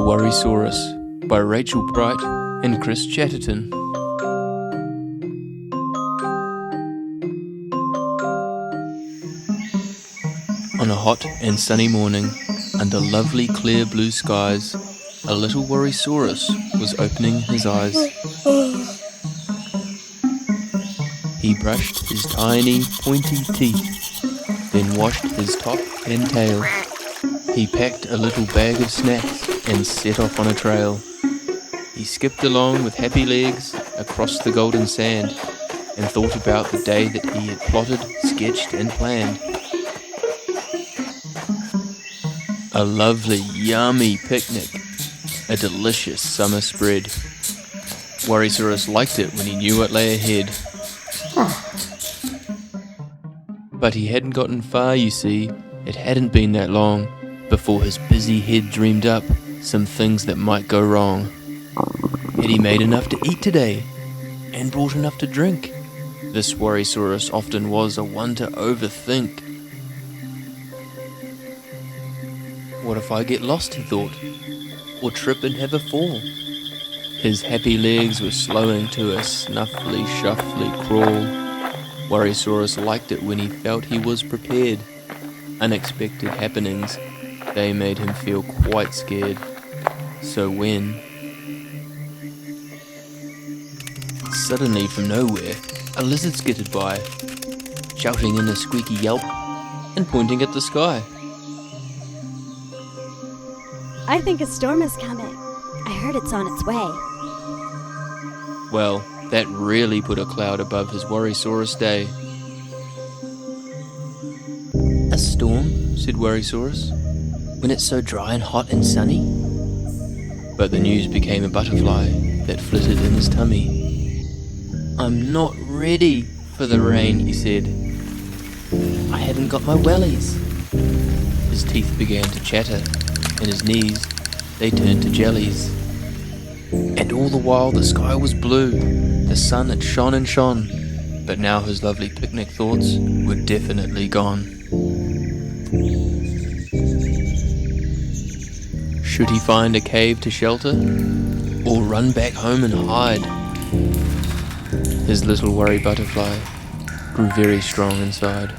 Worrysaurus by Rachel Bright and Chris Chatterton. On a hot and sunny morning, under lovely clear blue skies, a little Worrysaurus was opening his eyes. He brushed his tiny, pointy teeth, then washed his top and tail. He packed a little bag of snacks and set off on a trail. He skipped along with happy legs across the golden sand and thought about the day that he had plotted, sketched and planned. A lovely, yummy picnic, a delicious summer spread. Worrysaurus liked it when he knew what lay ahead. But he hadn't gotten far, you see. It hadn't been that long before his busy head dreamed up some things that might go wrong. Had he made enough to eat today? And brought enough to drink? This Worrysaurus often was a one to overthink. What if I get lost, he thought, or trip and have a fall? His happy legs were slowing to a snuffly, shuffly crawl. Worrysaurus liked it when he felt he was prepared. Unexpected happenings, they made him feel quite scared. So when... Suddenly from nowhere, a lizard skittered by, shouting in a squeaky yelp and pointing at the sky. I think a storm is coming. I heard it's on its way. Well, that really put a cloud above his Worrysaurus day. A storm, said Worrysaurus, when it's so dry and hot and sunny? But the news became a butterfly that flitted in his tummy. I'm not ready for the rain, he said. I haven't got my wellies. His teeth began to chatter, and his knees, they turned to jellies. And all the while the sky was blue, the sun had shone and shone, but now his lovely picnic thoughts were definitely gone. Should he find a cave to shelter, or run back home and hide? His little worry butterfly grew very strong inside.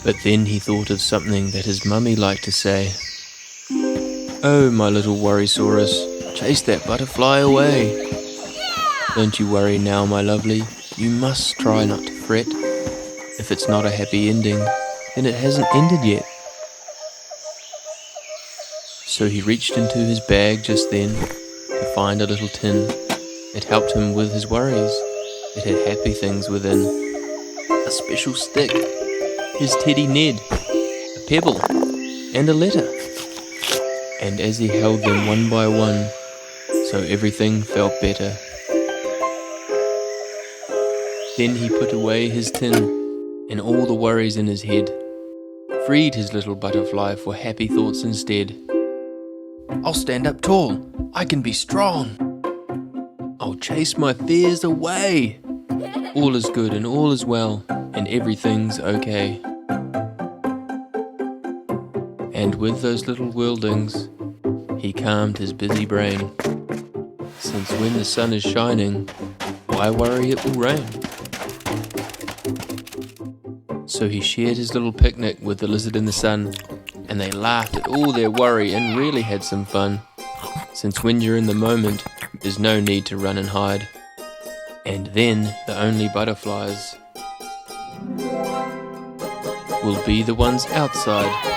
But then he thought of something that his mummy liked to say. Oh, my little Worrysaurus, chase that butterfly away. Don't you worry now, my lovely, you must try not to fret. If it's not a happy ending, then it hasn't ended yet. So he reached into his bag just then to find a little tin. It helped him with his worries. It had happy things within. A special stick, his teddy Ned, a pebble, and a letter. And as he held them one by one, so everything felt better. Then he put away his tin and all the worries in his head, freed his little butterfly for happy thoughts instead. I'll stand up tall, I can be strong. I'll chase my fears away. All is good and all is well, and everything's okay. And with those little worldlings, he calmed his busy brain. Since when the sun is shining, why worry it will rain? So he shared his little picnic with the lizard in the sun, and they laughed at all their worry and really had some fun. Since when you're in the moment, there's no need to run and hide. And then the only butterflies will be the ones outside.